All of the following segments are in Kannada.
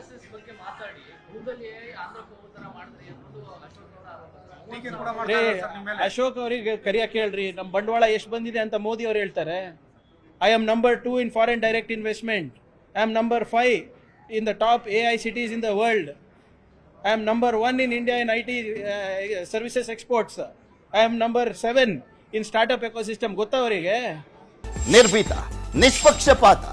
RSS ಬಗ್ಗೆ ಮಾತಾಡಿ ಕೂದಲೇ ಆಂಧ್ರಕ್ಕೆ ಹೋಗೋ ತರ ಮಾಡಿದ್ರಿ ಅನ್ನೋದು ಅಶೋಕ್ ಅವರಿಗೆ ಕರಿಯಕ್ಕೆ ಹೇಳ್ರಿ. ನಮ್ಮ ಬಂಡವಾಳ ಎಷ್ಟು ಬಂದಿದೆ ಅಂತ ಮೋದಿ ಅವರು ಹೇಳ್ತಾರೆ. I am number 2 in foreign direct investment. I am number 5 in the top AI cities in the world. I am number 1 in India in IT services exports. I am number 7 in startup ecosystem. ಗೊತ್ತಾ ಅವರಿಗೆ? ನಿರ್ಭೀತ, ನಿಷ್ಪಕ್ಷಪಾತ,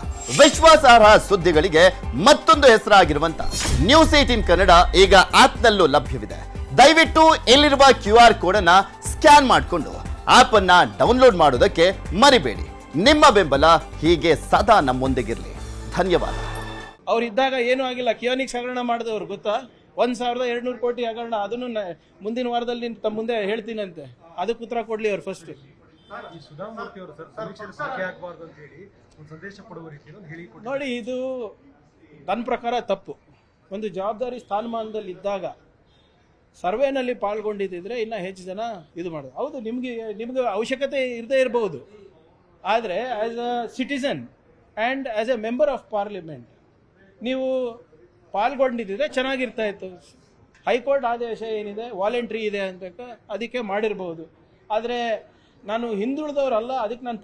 ವಿಶ್ವಾಸಾರ್ಹ ಸುದ್ದಿಗಳಿಗೆ ಮತ್ತೊಂದು ಹೆಸರಾಗಿರುವಂತ ನ್ಯೂಸ್ 18 ಕನ್ನಡ ಈಗ ಆಪ್ನಲ್ಲೂ ಲಭ್ಯವಿದೆ. ದಯವಿಟ್ಟು ಇಲ್ಲಿರುವ QR ಕೋಡ್ ಅನ್ನ ಸ್ಕ್ಯಾನ್ ಮಾಡಿಕೊಂಡು ಆಪ್ ಅನ್ನ ಡೌನ್ಲೋಡ್ ಮಾಡೋದಕ್ಕೆ ಮರಿಬೇಡಿ. ನಿಮ್ಮ ಬೆಂಬಲ ಹೀಗೆ ಸದಾ ನಮ್ಮೊಂದಿಗಿರಲಿ. ಧನ್ಯವಾದ. ಅವ್ರಿದ್ದಾಗ ಏನೂ ಆಗಿಲ್ಲ. ಕಿಯೋನಿಕ್ಸ್ ಹಗರಣ ಮಾಡಿದವರು ಗೊತ್ತಾ? 1200 ಕೋಟಿ ಹಗರಣ. ಅದನ್ನು ಮುಂದಿನ ವಾರದಲ್ಲಿ ತಮ್ಮ ಮುಂದೆ ಹೇಳ್ತೀನಂತೆ. ಅದಕ್ಕೆ ಉತ್ತರ ಕೊಡ್ಲಿ ಅವ್ರು ಫಸ್ಟ್. ನೋಡಿ, ಇದು ನನ್ನ ಪ್ರಕಾರ ತಪ್ಪು. ಒಂದು ಜವಾಬ್ದಾರಿ ಸ್ಥಾನಮಾನದಲ್ಲಿ ಇದ್ದಾಗ ಸರ್ವೆನಲ್ಲಿ ಪಾಲ್ಗೊಂಡಿದ್ದಿದ್ರೆ ಇನ್ನೂ ಹೆಚ್ಚು ಜನ ಇದು ಮಾಡೋದು. ಹೌದು, ನಿಮಗೆ ಅವಶ್ಯಕತೆ ಇರದೇ ಇರಬಹುದು. ಆದರೆ as a citizen and as A member of parliament ನೀವು ಪಾಲ್ಗೊಂಡಿದ್ದರೆ ಚೆನ್ನಾಗಿರ್ತಾ ಇತ್ತು. ಹೈಕೋರ್ಟ್ ಆದೇಶ ಏನಿದೆ, ವಾಲಂಟ್ರಿ ಇದೆ ಅಂತ ಅದಕ್ಕೆ ಮಾಡಿರ್ಬೋದು. ಆದರೆ ನಾನು ಹಿಂದುಳಿದವರಲ್ಲ, ಅದಕ್ಕೆ ನಾನು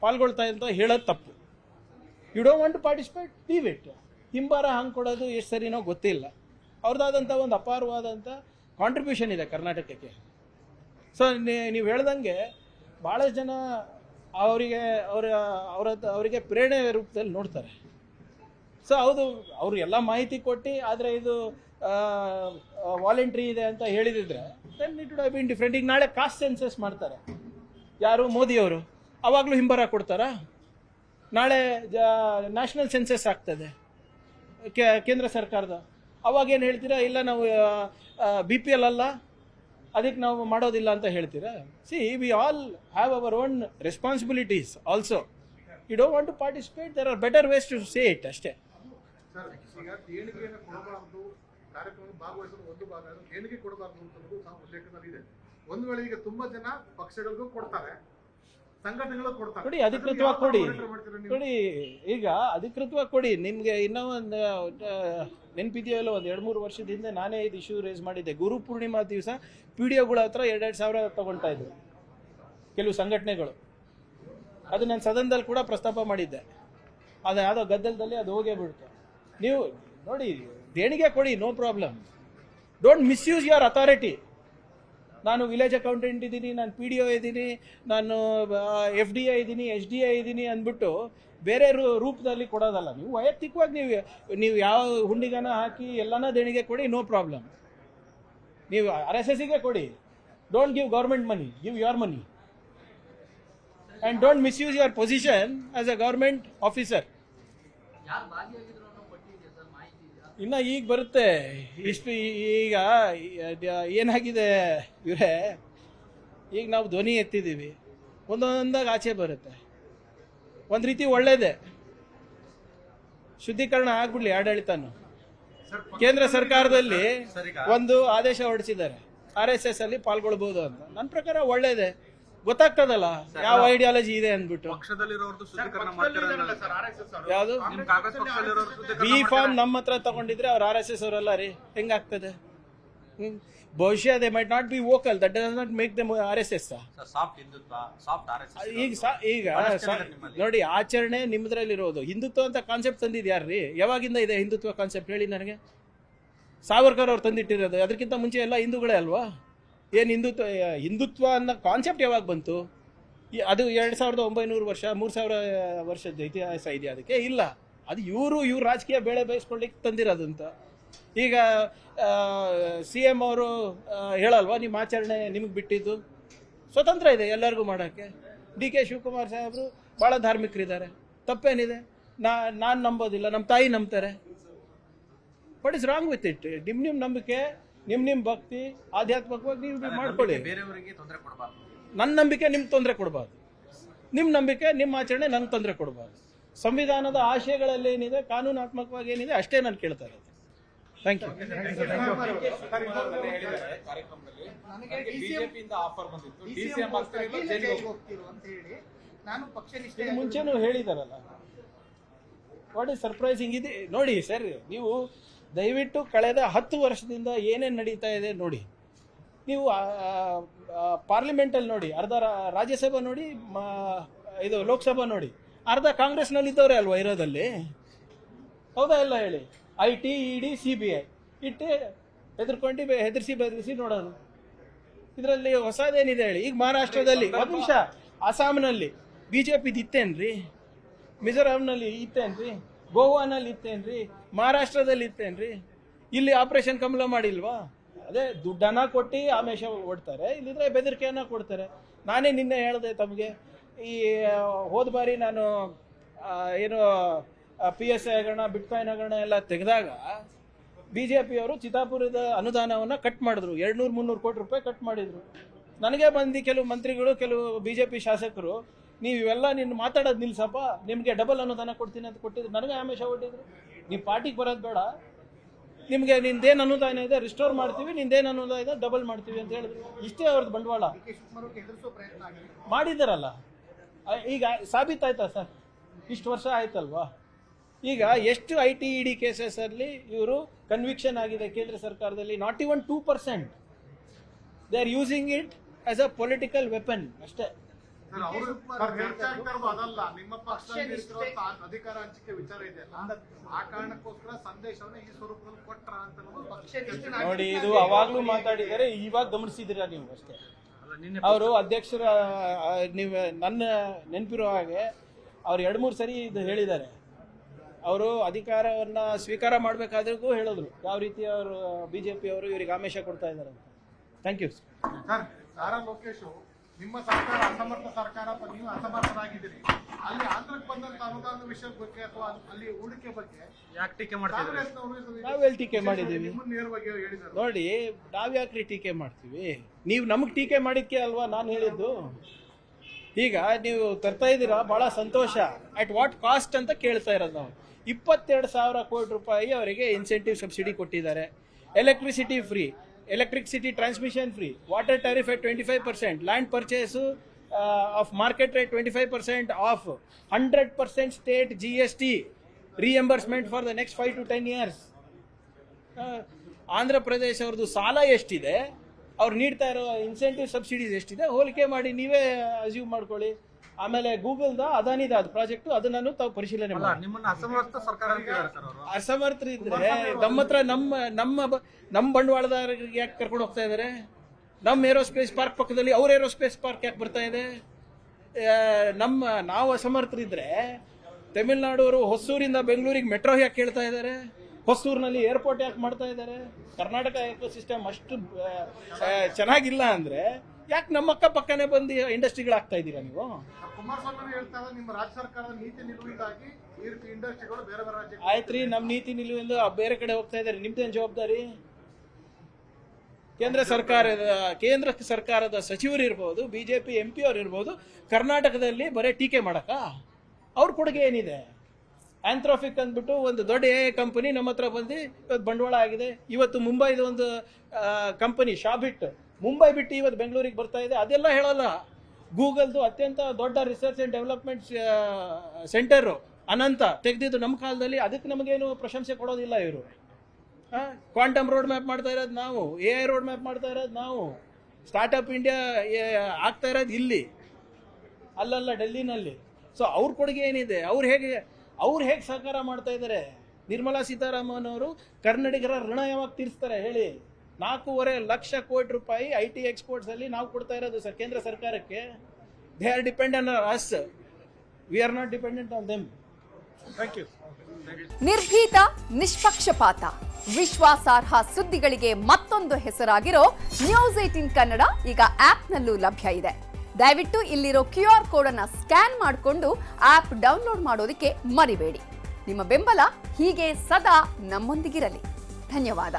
ಪಾಲ್ಗೊಳ್ತಾ ಅಂತ ಹೇಳೋದು ತಪ್ಪು. You don't want to participate, leave it. ಹಿಂಬಾರ ಹಂಗೆ ಕೊಡೋದು ಎಷ್ಟು ಸರಿನೋ ಗೊತ್ತಿಲ್ಲ. ಅವ್ರದ್ದಾದಂಥ ಒಂದು ಅಪಾರವಾದಂಥ ಕಾಂಟ್ರಿಬ್ಯೂಷನ್ ಇದೆ ಕರ್ನಾಟಕಕ್ಕೆ. ಸೊ ನೀವು ಹೇಳ್ದಂಗೆ ಭಾಳಷ್ಟು ಜನ ಅವರಿಗೆ ಪ್ರೇರಣೆ ರೂಪದಲ್ಲಿ ನೋಡ್ತಾರೆ. ಸೊ ಹೌದು, ಅವರು ಎಲ್ಲ ಮಾಹಿತಿ ಕೊಟ್ಟು, ಆದರೆ ಇದು ವಾಲಂಟ್ರಿ ಇದೆ ಅಂತ ಹೇಳಿದಿದ್ರೆ then it would have been different. ಈಗ ನಾಳೆ ಕಾಸ್ಟ್ ಸೆನ್ಸಸ್ ಮಾಡ್ತಾರೆ ಯಾರು, ಮೋದಿಯವರು. ಅವಾಗಲೂ ಹಿಂಬರ ಕೊಡ್ತಾರಾ? ನಾಳೆ ನ್ಯಾಷನಲ್ ಸೆನ್ಸಸ್ ಆಗ್ತದೆ ಕೇಂದ್ರ ಸರ್ಕಾರದ. ಅವಾಗೇನು ಹೇಳ್ತೀರಾ? ಇಲ್ಲ, ನಾವು BPL ಅಲ್ಲ, ಅದಕ್ಕೆ ನಾವು ಮಾಡೋದಿಲ್ಲ ಅಂತ ಹೇಳ್ತೀರಾ? See, we all have our own responsibilities also. You don't want to participate, there are better ways to say it ಅಷ್ಟೇ. ಈಗ ದೇಣಿಗೆಯನ್ನು ಕೊಡಬಾರದು, ಕಾರ್ಯಕ್ರಮ ಭಾಗವಹಿಸಲು ಒಂದು ಭಾಗ ದೇಣಿಗೆ ಕೊಡಬಾರದು ಅಂತ ಉಲ್ಲೇಖದಲ್ಲಿ ಇದೆ. ಒಂದು ವೇಳೆ ಈಗ ತುಂಬಾ ಜನ ಪಕ್ಷಗಳಿಗೂ ಕೊಡ್ತಾರೆ, ಸಂಘಟನೆಗಳು ಕೊಡ್ತಾರೆ. ಕೊಡಿ, ಅಧಿಕೃತವಾಗಿ ಕೊಡಿ. ಕೊಡಿ, ಈಗ ಅಧಿಕೃತವಾಗಿ ಕೊಡಿ. ನಿಮಗೆ ಇನ್ನೂ ಒಂದು ನೆನಪಿದೆಯಲ್ಲ, ಒಂದು 2-3 ವರ್ಷದ ಹಿಂದೆ ನಾನೇ ಇದು ಇಶ್ಯೂ ರೇಸ್ ಮಾಡಿದ್ದೆ. ಗುರು ಪೂರ್ಣಿಮಾ ದಿವಸ PDOಗಳ ಹತ್ರ 2-2 ಸಾವಿರ ತಗೊಳ್ತಾ ಇದ್ರು ಕೆಲವು ಸಂಘಟನೆಗಳು. ಅದು ನಾನು ಸದನದಲ್ಲಿ ಕೂಡ ಪ್ರಸ್ತಾಪ ಮಾಡಿದ್ದೆ. ಅದು ಯಾವುದೋ ಗದ್ದಲದಲ್ಲಿ ಅದು ಹೋಗೇ ಬಿಡ್ತು. ನೀವು ನೋಡಿ, ದೇಣಿಗೆ ಕೊಡಿ, no problem. Don't misuse your authority. ನಾನು ವಿಲೇಜ್ ಅಕೌಂಟೆಂಟ್ ಇದ್ದೀನಿ, ನಾನು PDO ಇದ್ದೀನಿ, ನಾನು FDI ಇದ್ದೀನಿ, SDI ಇದ್ದೀನಿ ಅಂದ್ಬಿಟ್ಟು ಬೇರೆ ರೂಪದಲ್ಲಿ ಕೊಡೋದಲ್ಲ. ನೀವು ವೈಯಕ್ತಿಕವಾಗಿ ನೀವು ಯಾವ ಹುಂಡಿಗನ ಹಾಕಿ ಎಲ್ಲನ ದೇಣಿಗೆ ಕೊಡಿ, ನೋ ಪ್ರಾಬ್ಲಮ್. ನೀವು RSSಗೆ ಕೊಡಿ. Don't give government money, give your money. And don't misuse your position as a government officer. ಇನ್ನು ಈಗ ಬರುತ್ತೆ ಇಷ್ಟು. ಈಗ ಏನಾಗಿದೆ ಇವರೇ, ಈಗ ನಾವು ಧ್ವನಿ ಎತ್ತಿದ್ದೀವಿ, ಒಂದೊಂದಾಗಿ ಆಚೆ ಬರುತ್ತೆ. ಒಂದು ರೀತಿ ಒಳ್ಳೇದೆ, ಶುದ್ಧೀಕರಣ ಆಗ್ಬಿಡ್ಲಿ ಆಡಳಿತನು. ಕೇಂದ್ರ ಸರ್ಕಾರದಲ್ಲಿ ಒಂದು ಆದೇಶ ಹೊರಡಿಸಿದ್ದಾರೆ, RSS ಅಲ್ಲಿ ಪಾಲ್ಗೊಳ್ಬಹುದು ಅಂತ. ನನ್ನ ಪ್ರಕಾರ ಒಳ್ಳೇದೆ. ಗೊತ್ತಾಗ್ತದಲ್ಲ ಯಾವ ಐಡಿಯಾಲಜಿ ಇದೆ ಅಂದ್ಬಿಟ್ಟು. ಯಾವುದು B.Pharm ನಮ್ಮ ಹತ್ರ ತಗೊಂಡಿದ್ರೆ ಅವ್ರು RSS ಅವರಲ್ಲ ರೀ, ಹೆಂಗಾಗ್ತದೆ? ಬಹುಶಃ they might not be vocal, that does not make them RSS. ಈಗ ನೋಡಿ, ಆಚರಣೆ ನಿಮ್ಮದ್ರಲ್ಲಿರೋದು. ಹಿಂದುತ್ವ ಅಂತ ಕಾನ್ಸೆಪ್ಟ್ ತಂದಿದ್ದು ಯಾರ್ರೀ? ಯಾವಾಗಿಂದ ಇದೆ ಹಿಂದುತ್ವ ಕಾನ್ಸೆಪ್ಟ್ ಹೇಳಿ ನನಗೆ? ಸಾವರ್ಕರ್ ಅವ್ರು ತಂದಿಟ್ಟಿರೋದು. ಅದಕ್ಕಿಂತ ಮುಂಚೆ ಎಲ್ಲ ಹಿಂದೂಗಳೇ ಅಲ್ವಾ? ಏನು ಹಿಂದುತ್ವ ಅನ್ನೋ ಕಾನ್ಸೆಪ್ಟ್ ಯಾವಾಗ ಬಂತು? ಅದು 2900 ವರ್ಷ 3000 ವರ್ಷದ ಇತಿಹಾಸ ಇದೆಯಾ ಅದಕ್ಕೆ? ಇಲ್ಲ. ಅದು ಇವರು ರಾಜಕೀಯ ಬೇಳೆ ಬೇಯಿಸ್ಕೊಳ್ಳಿಕ್ಕೆ ತಂದಿರೋದಂತ. ಈಗ CM ಅವರು ಹೇಳಲ್ವಾ, ನಿಮ್ಮ ಆಚರಣೆ ನಿಮಗೆ ಬಿಟ್ಟಿದ್ದು, ಸ್ವತಂತ್ರ ಇದೆ ಎಲ್ಲರಿಗೂ ಮಾಡೋಕ್ಕೆ. DK ಶಿವಕುಮಾರ್ ಸಾಹೇಬರು ಭಾಳ ಧಾರ್ಮಿಕರಿದ್ದಾರೆ, ತಪ್ಪೇನಿದೆ? ನಾನು ನಂಬೋದಿಲ್ಲ, ನಮ್ಮ ತಾಯಿ ನಂಬ್ತಾರೆ. What is wrong with it? ನಿಮ್ಮ ನಂಬಿಕೆ, ನಿಮ್ಮ ಭಕ್ತಿ, ಆಧ್ಯಾತ್ಮಿಕವಾಗಿ ನೀವು ಮಾಡ್ಕೊಳ್ಳಿ. ನನ್ನ ನಂಬಿಕೆ ನಿಮ್ಗೆ ತೊಂದರೆ ಕೊಡಬಾರ್ದು, ನಿಮ್ಮ ನಂಬಿಕೆ, ನಿಮ್ಮ ಆಚರಣೆ ನನಗೆ ತೊಂದರೆ ಕೊಡಬಾರ್ದು. ಸಂವಿಧಾನದ ಆಶಯಗಳಲ್ಲಿ ಏನಿದೆ, ಕಾನೂನಾತ್ಮಕವಾಗಿ ಏನಿದೆ, ಅಷ್ಟೇ ನಾನು ಕೇಳ್ತಾ ಇರೋದು. Thank you. ಮುಂಚೆನೂ ಹೇಳಿದಾರಲ್ಲ, ವಾಟ್ ಈಸ್ ಸರ್ಪ್ರೈಸಿಂಗ್ ಇದೆ ನೋಡಿ ಸರ್. ನೀವು ದಯವಿಟ್ಟು ಕಳೆದ 10 ವರ್ಷದಿಂದ ಏನೇನು ನಡೀತಾ ಇದೆ ನೋಡಿ. ನೀವು ಪಾರ್ಲಿಮೆಂಟಲ್ಲಿ ನೋಡಿ, ಅರ್ಧ ರಾಜ್ಯಸಭಾ ನೋಡಿ, ಇದು ಲೋಕಸಭಾ ನೋಡಿ, ಅರ್ಧ ಕಾಂಗ್ರೆಸ್ನಲ್ಲಿ ಇದ್ದವರೇ ಅಲ್ವಾ ಇರೋದಲ್ಲಿ. ಹೌದಾ ಇಲ್ಲ ಹೇಳಿ? IT, ED, CBI ಇಟ್ಟೆ ಹೆದರಿಸಿ ಬೆದರಿಸಿ ನೋಡೋದು. ಇದರಲ್ಲಿ ಹೊಸದೇನಿದೆ ಹೇಳಿ? ಈಗ ಮಹಾರಾಷ್ಟ್ರದಲ್ಲಿ ಒಂದು ನಿಮಿಷ, ಅಸ್ಸಾಂನಲ್ಲಿ BJPದು ಇತ್ತೇನ್ರಿ? ಮಿಜೋರಾಂನಲ್ಲಿ ಇತ್ತೇನ್ರಿ? ಗೋವಾನಲ್ಲಿ ಇತ್ತೇನ್ರಿ? ಮಹಾರಾಷ್ಟ್ರದಲ್ಲಿ ಇತ್ತೇನ್ರಿ? ಇಲ್ಲಿ ಆಪರೇಷನ್ ಕಮಲ ಮಾಡಿಲ್ವಾ? ಅದೇ ದುಡ್ಡನ್ನ ಕೊಟ್ಟು ಆಮೇಶ ಓಡ್ತಾರೆ, ಇಲ್ಲಿದ್ರೆ ಬೆದರಿಕೆಯನ್ನ ಕೊಡ್ತಾರೆ. ನಾನೇ ನಿನ್ನೆ ಹೇಳಿದೆ ತಮಗೆ, ಈ ಹೋದ ಬಾರಿ ನಾನು ಏನು PSI ಹಗರಣ, ಬಿಟ್ಕಾಯಿನ್ ಹಗರಣ ಎಲ್ಲ ತೆಗೆದಾಗ BJPಯವರು ಚಿತ್ತಾಪುರದ ಅನುದಾನವನ್ನು ಕಟ್ ಮಾಡಿದ್ರು. 200-300 ಕೋಟಿ ರೂಪಾಯಿ ಕಟ್ ಮಾಡಿದ್ರು. ನನಗೆ ಬಂದು ಕೆಲವು ಮಂತ್ರಿಗಳು, ಕೆಲವು BJP ಶಾಸಕರು, ನೀವು ಇವೆಲ್ಲ ನಿನ್ನ ಮಾತಾಡೋದು ನಿಲ್ಸಪ್ಪ, ನಿಮಗೆ ಡಬಲ್ ಅನುದಾನ ಕೊಡ್ತೀನಿ ಅಂತ ಕೊಟ್ಟಿದ್ರು. ನನಗೆ ಆಮೇಶ ಹೊಟ್ಟಿದ್ರು, ನೀವು ಪಾರ್ಟಿಗೆ ಬರೋದು ಬೇಡ, ನಿಮಗೆ ನಿಂದೇನು ಅನುದಾನ ಇದೆ ರಿಸ್ಟೋರ್ ಮಾಡ್ತೀವಿ, ನಿಂದೇನು ಅನುದಾನ ಇದೆ ಡಬಲ್ ಮಾಡ್ತೀವಿ ಅಂತ ಹೇಳಿದ್ರು. ಇಷ್ಟೇ ಅವ್ರದ್ದು ಬಂಡವಾಳ ಮಾಡಿದ್ದಾರಲ್ಲ. ಈಗ ಸಾಬೀತಾಯ್ತಾ ಸರ್? ಇಷ್ಟು ವರ್ಷ ಆಯ್ತಲ್ವಾ? ಈಗ ಎಷ್ಟು IT, ED ಕೇಸಸ್ ಅಲ್ಲಿ ಇವರು ಕನ್ವಿಕ್ಷನ್ ಆಗಿದೆ ಕೇಂದ್ರ ಸರ್ಕಾರದಲ್ಲಿ? Not even 2%. They are using it as a political weapon ಅಷ್ಟೇ. ಅದಲ್ಲ, ನಿಮ್ಮ ಪಕ್ಷದಲ್ಲಿ ಅಧಿಕಾರ ಹಂಚಿಕೆ ವಿಚಾರ ಇದೆ, ಆ ಕಾರಣಕ್ಕೋಸ್ಕರ ಸಂದೇಶವನ್ನು ಈ ಸ್ವರೂಪದಲ್ಲಿ ಕೊಟ್ರ ಅಂತ ನೋಡಿ. ಇದು ಅವಾಗ್ಲೂ ಮಾತಾಡಿದ್ದಾರೆ, ಇವಾಗ ಗಮನಿಸಿದಿರ ನೀವು ಅಷ್ಟೇ. ಅವರು ಅಧ್ಯಕ್ಷರ ನೀವು ನನ್ನ ನೆನಪಿರೋ ಹಾಗೆ ಅವ್ರು 2-3 ಸರಿ ಇದು ಹೇಳಿದ್ದಾರೆ. ಅವರು ಅಧಿಕಾರವನ್ನ ಸ್ವೀಕಾರ ಮಾಡಬೇಕಾದ್ರೂ ಹೇಳಿದ್ರು ಯಾವ ರೀತಿ ಅವರು BJP ಅವರು ಇವರಿಗೆ ಆಮೇಶ ಕೊಡ್ತಾ ಇದ್ದಾರೆ ಅಂತ. Thank you sir. Nara Lokesh, ನಿಮ್ಮ ಸರ್ಕಾರ ಅಸಮರ್ಥ ಸರ್ಕಾರ, ನೀವು ಅಸಮರ್ಥರಾಗಿದ್ದೀರಿ. ಅಲ್ಲಿ ಆಂಧ್ರಕ್ಕೆ ಬಂದಂತ ಅನುದಾನ ವಿಷಯದ ಬಗ್ಗೆ ಅಥವಾ ಅಲ್ಲಿ ಹೂಡಿಕೆ ಬಗ್ಗೆ ಯಾಕೆ ಟೀಕೆ ಮಾಡ್ತೀವಿ? ನಾವೆಲ್ಲಿ ಟೀಕೆ ಮಾಡಿದ್ದೀವಿ ನೇರವಾಗಿ ಹೇಳಿದ್ದಾರೆ ನೋಡಿ. ನಾವ್ಯಾಕ್ರಿ ಟೀಕೆ ಮಾಡ್ತೀವಿ? ನೀವು ನಮಗೆ ಟೀಕೆ ಮಾಡಿದ್ಕೆ ಅಲ್ವಾ ನಾನು ಹೇಳಿದ್ದು. ಈಗ ನೀವು ತರ್ತಾ ಇದ್ದೀರಾ, ಬಹಳ ಸಂತೋಷ. ಅಟ್ ವಾಟ್ ಕಾಸ್ಟ್ ಅಂತ ಕೇಳ್ತಾ ಇರೋದು ನಾವು. 22,000 ಕೋಟಿ ರೂಪಾಯಿ ಅವರಿಗೆ ಇನ್ಸೆಂಟಿವ್ ಸಬ್ಸಿಡಿ ಕೊಟ್ಟಿದ್ದಾರೆ. Electricity free, electricity transmission free, water tariff at 25%, land purchase of market rate 25% off, 100% state GST reimbursement for the next 5 to 10 years. Andhra Pradesh ಅವ್ರದ್ದು ಸಾಲ ಎಷ್ಟಿದೆ, ಅವ್ರು ನೀಡ್ತಾ ಇರೋ ಇನ್ಸೆಂಟಿವ್ ಸಬ್ಸಿಡೀಸ್ ಎಷ್ಟಿದೆ ಹೋಲಿಕೆ ಮಾಡಿ ನೀವೇ ಅಸ್ಯೂಮ್ ಮಾಡ್ಕೊಳ್ಳಿ. ಆಮೇಲೆ ಗೂಗಲ್ದ ಅದಾನಿದ ಅದು ಪ್ರಾಜೆಕ್ಟ್, ಅದನ್ನು ತಾವು ಪರಿಶೀಲನೆ ಮಾಡಿ. ನಿಮ್ಮನ್ನ ಅಸಮರ್ಥ ಸರ್ಕಾರ ಅಸಮರ್ಥರಿದ್ರೆ ನಮ್ಮ ಹತ್ರ ನಮ್ಮ ಬಂಡವಾಳದಾರರಿಗೆ ಯಾಕೆ ಕರ್ಕೊಂಡು ಹೋಗ್ತಾ ಇದ್ದಾರೆ? ನಮ್ಮ ಏರೋಸ್ಪೇಸ್ ಪಾರ್ಕ್ ಪಕ್ಕದಲ್ಲಿ ಅವ್ರ ಏರೋಸ್ಪೇಸ್ ಪಾರ್ಕ್ ಯಾಕೆ ಬರ್ತಾ ಇದೆ? ನಾವು ಅಸಮರ್ಥರಿದ್ರೆ ತಮಿಳ್ನಾಡವರು ಹೊಸೂರಿಂದ ಬೆಂಗಳೂರಿಗೆ ಮೆಟ್ರೋ ಯಾಕೆ ಕೇಳ್ತಾ ಇದ್ದಾರೆ? ಹೊಸೂರಿನಲ್ಲಿ ಏರ್ಪೋರ್ಟ್ ಯಾಕೆ ಮಾಡ್ತಾ ಇದ್ದಾರೆ? ಕರ್ನಾಟಕ ಎಕೋಸಿಸ್ಟಮ್ ಅಷ್ಟು ಚೆನ್ನಾಗಿಲ್ಲ ಅಂದ್ರೆ ಯಾಕೆ ನಮ್ಮ ಅಕ್ಕಪಕ್ಕನೇ ಬಂದು ಇಂಡಸ್ಟ್ರಿಗಳಾಗ್ತಾ ಇದ್ದೀರಾ ನೀವು? ಕುಮಾರಸ್ವಾಮಿ ಹೇಳ್ತಾ ಇದ್ದಾರೆ ನಿಮ್ಮ ರಾಜ್ಯ ಸರ್ಕಾರದ ನೀತಿ ನಿಲುವಿಗಾಗಿ ಈ ರೀತಿ ಇಂಡಸ್ಟ್ರಿಗಳು ಬೇರೆ ಬೇರೆ ರಾಜ್ಯ. ಆಯ್ತ್ರಿ, ನಮ್ಮ ನೀತಿ ನಿಲುವಿಂದ ಬೇರೆ ಕಡೆ ಹೋಗ್ತಾ ಇದ್ದಾರೆ, ನಿಮ್ದೇನು ಜವಾಬ್ದಾರಿ? ಕೇಂದ್ರ ಸರ್ಕಾರದ ಸಚಿವರು ಇರ್ಬೋದು, BJP MP ಅವ್ರು ಇರ್ಬೋದು, ಕರ್ನಾಟಕದಲ್ಲಿ ಬರೀ ಟೀಕೆ ಮಾಡಕ ಅವ್ರ ಕೊಡುಗೆ ಏನಿದೆ? ಆಂಥ್ರೋಫಿಕ್ ಅಂದ್ಬಿಟ್ಟು ಒಂದು ದೊಡ್ಡ AI ಕಂಪನಿ ನಮ್ಮ ಹತ್ರ ಬಂದು ಇವತ್ತು ಬಂಡವಾಳ ಆಗಿದೆ. ಇವತ್ತು ಮುಂಬೈದು ಒಂದು ಕಂಪನಿ ಶಾಬಿಟ್ ಮುಂಬೈ ಬಿಟ್ಟು ಇವತ್ತು ಬೆಂಗಳೂರಿಗೆ ಬರ್ತಾ ಇದೆ. ಅದೆಲ್ಲ ಹೇಳಲ್ಲ. ಗೂಗಲ್ದು ಅತ್ಯಂತ ದೊಡ್ಡ ರಿಸರ್ಚ್ ಅಂಡ್ ಡೆವಲಪ್ಮೆಂಟ್ ಸೆಂಟರ್ ಅನಂತ ತೆಗೆದಿದ್ದು ನಮ್ಮ ಕಾಲದಲ್ಲಿ, ಅದಕ್ಕೆ ನಮಗೇನು ಪ್ರಶಂಸೆ ಕೊಡೋದಿಲ್ಲ ಇವರು. ಕ್ವಾಂಟಮ್ ರೋಡ್ ಮ್ಯಾಪ್ ಮಾಡ್ತಾ ಇರೋದು ನಾವು, AI ರೋಡ್ ಮ್ಯಾಪ್ ಮಾಡ್ತಾ ಇರೋದು ನಾವು, ಸ್ಟಾರ್ಟಪ್ ಇಂಡಿಯಾ ಆಗ್ತಾ ಇರೋದು ಇಲ್ಲಿ, ಅಲ್ಲಲ್ಲ ಡೆಲ್ಲಿನಲ್ಲಿ. ಸೊ ಅವ್ರ ಕೊಡುಗೆ ಏನಿದೆ? ಅವ್ರು ಹೇಗೆ ಸಹಕಾರ ಮಾಡ್ತಾ ಇದ್ದಾರೆ? ನಿರ್ಮಲಾ ಸೀತಾರಾಮನ್ ಅವರು ಕನ್ನಡಿಗರ ಋಣ ಯಾವಾಗ ತೀರಿಸ್ತಾರೆ ಹೇಳಿ? 4.5 ಲಕ್ಷ ಕೋಟಿ ರೂಪಾಯಿ IT ಎಕ್ಸ್ಪೋರ್ಟ್ಸ್ ಅಲ್ಲಿ ನಾವು ಕೊಡ್ತಾ ಇರೋದು ಸರ್ ಕೇಂದ್ರ ಸರ್ಕಾರಕ್ಕೆ. They are dependent on us, we are not dependent on them. Thank you. ನಿರ್ಭೀತ, ನಿಷ್ಪಕ್ಷಪಾತ, ವಿಶ್ವಾಸಾರ್ಹ ಸುದ್ದಿಗಳಿಗೆ ಮತ್ತೊಂದು ಹೆಸರಾಗಿರೋ ನ್ಯೂಸ್ 18 ಕನ್ನಡ ಈಗ ಆಪ್ನಲ್ಲೂ ಲಭ್ಯ ಇದೆ. ದಯವಿಟ್ಟು ಇಲ್ಲಿರೋ QR ಕೋಡ್ ಅನ್ನು ಸ್ಕ್ಯಾನ್ ಮಾಡಿಕೊಂಡು ಆಪ್ ಡೌನ್ಲೋಡ್ ಮಾಡೋದಕ್ಕೆ ಮರಿಬೇಡಿ. ನಿಮ್ಮ ಬೆಂಬಲ ಹೀಗೆ ಸದಾ ನಮ್ಮೊಂದಿಗಿರಲಿ. ಧನ್ಯವಾದ.